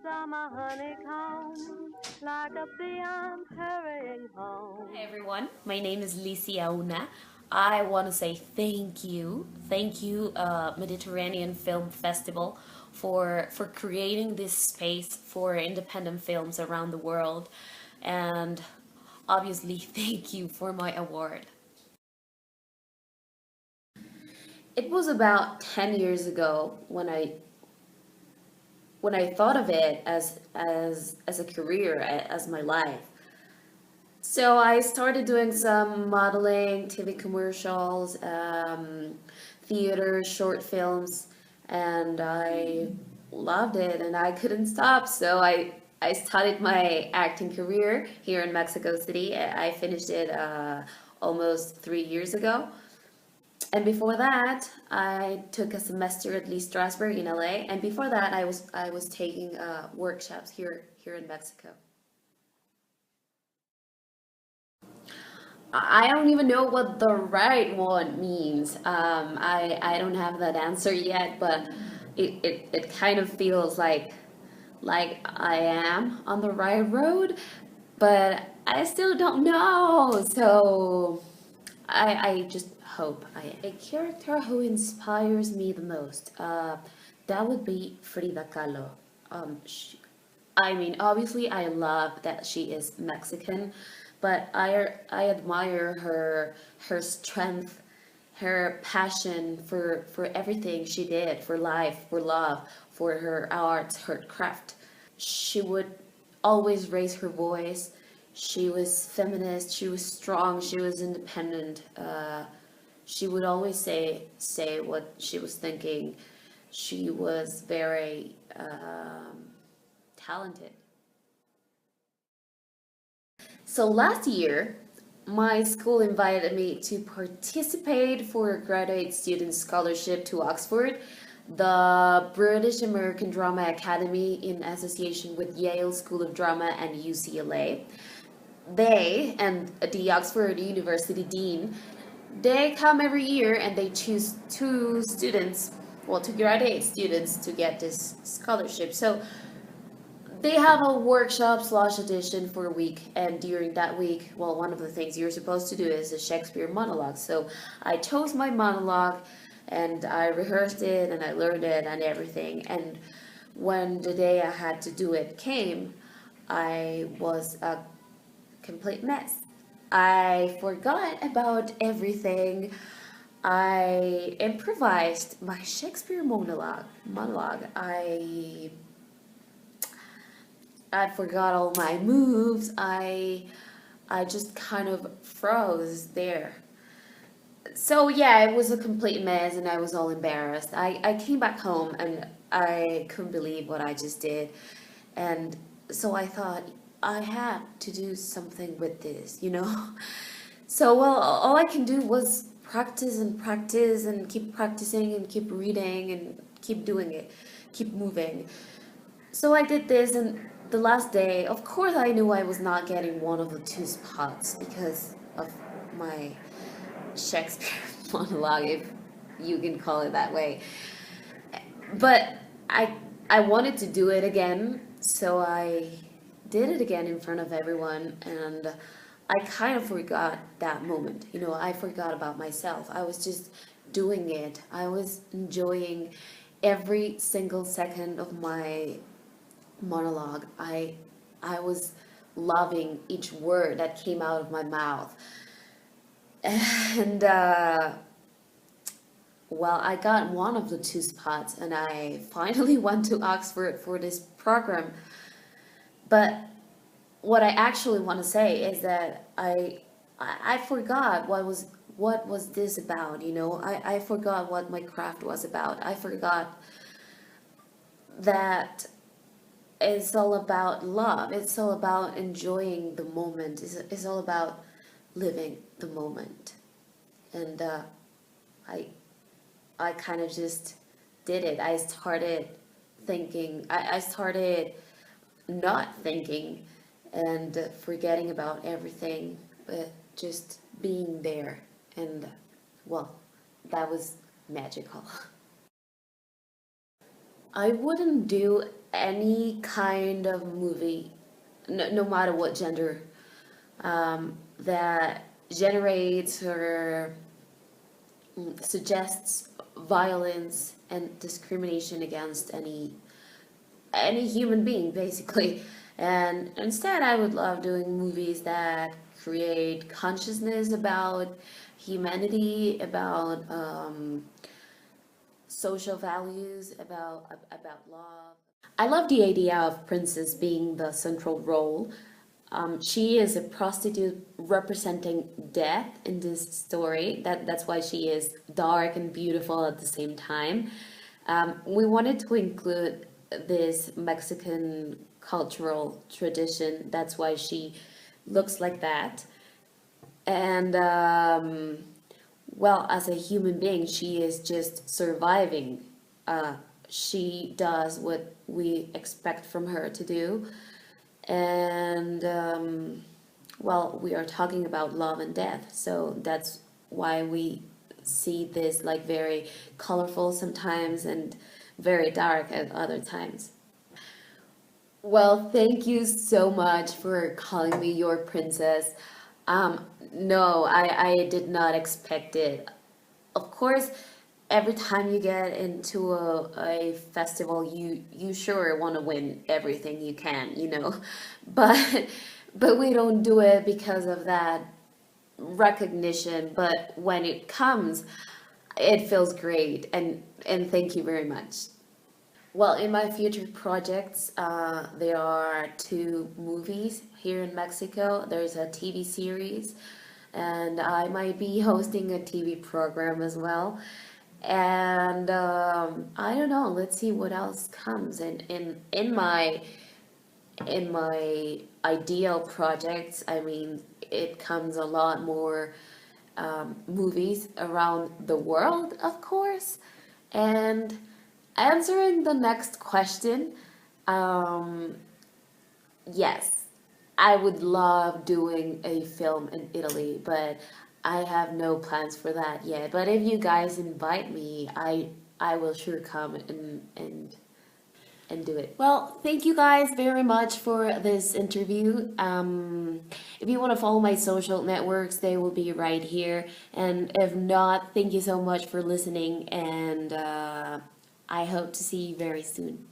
summer honeycomb, like a bee I'm hurrying home. Hi everyone, my name is Lizzy Auna. I want to say thank you, Mediterranean Film Festival, for creating this space for independent films around the world, and obviously thank you for my award. It was about 10 years ago when I thought of it as a career, as my life. So I started doing some modeling, TV commercials, theater, short films, and I loved it and I couldn't stop. So I started my acting career here in Mexico City. I finished it almost 3 years ago. And before that, I took a semester at Lee Strasberg in LA. And before that, I was taking workshops here in Mexico. I don't even know what the right one means. I don't have that answer yet, but it kind of feels like I am on the right road, but I still don't know. So I just hope. A character who inspires me the most, that would be Frida Kahlo. I mean, obviously, I love that she is Mexican, but I admire her strength, her passion for everything she did, for life, for love, for her art, her craft. She would always raise her voice. She was feminist. She was strong. She was independent. She would always say what she was thinking. She was very talented. So last year, my school invited me to participate for a graduate student scholarship to Oxford, the British American Drama Academy in association with Yale School of Drama and UCLA. They and the Oxford University Dean, they come every year and they choose two students, well, two graduate students to get this scholarship. So they have a workshop slash audition for a week, and during that week, well, one of the things you're supposed to do is a Shakespeare monologue. So I chose my monologue and I rehearsed it and I learned it and everything. And when the day I had to do it came, I was a complete mess. I forgot about everything. I improvised my Shakespeare monologue. I forgot all my moves. I just kind of froze there. So yeah, it was a complete mess and I was all embarrassed. I came back home and I couldn't believe what I just did. And so I thought I had to do something with this. So well, all I can do was practice and keep practicing and keep reading and keep doing it, keep moving. So I did this, and the last day, of course, I knew I was not getting one of the two spots because of my Shakespeare monologue, if you can call it that way. But I wanted to do it again, so I did it again in front of everyone, and I kind of forgot that moment. I forgot about myself. I was just doing it. I was enjoying every single second of my monologue. I was loving each word that came out of my mouth. And well, I got one of the two spots and I finally went to Oxford for this program. But what I actually want to say is that I forgot what was this about. I forgot what my craft was about. I forgot that it's all about love. It's all about enjoying the moment. It's all about living the moment. And I I kind of just did it. I started thinking. I started not thinking and forgetting about everything, but just being there. And well, that was magical. I wouldn't do any kind of movie, no matter what gender, that generates or suggests violence and discrimination against any human being, basically. And instead, I would love doing movies that create consciousness about humanity, about social values, about love. I love the idea of Princess being the central role. She is a prostitute representing death in this story. That's why she is dark and beautiful at the same time. We wanted to include this Mexican cultural tradition. That's why she looks like that. And well, as a human being, she is just surviving. She does what we expect from her to do. And well, we are talking about love and death, so that's why we see this like very colorful sometimes and very dark at other times. Well, thank you so much for calling me your princess. No, I did not expect it. Of course, every time you get into a festival, you sure want to win everything you can, you know. But but we don't do it because of that recognition. But when it comes, it feels great, and thank you very much. Well, in my future projects, there are two movies here in Mexico. There's a TV series, and I might be hosting a TV program as well. And I don't know. Let's see what else comes. And in my ideal projects, I mean, it comes a lot more movies around the world, of course. And answering the next question, um, yes, I would love doing a film in Italy, but I have no plans for that yet. But if you guys invite me, I will sure come and do it. Well, thank you guys very much for this interview. If you want to follow my social networks, they will be right here. And if not, thank you so much for listening, and I hope to see you very soon.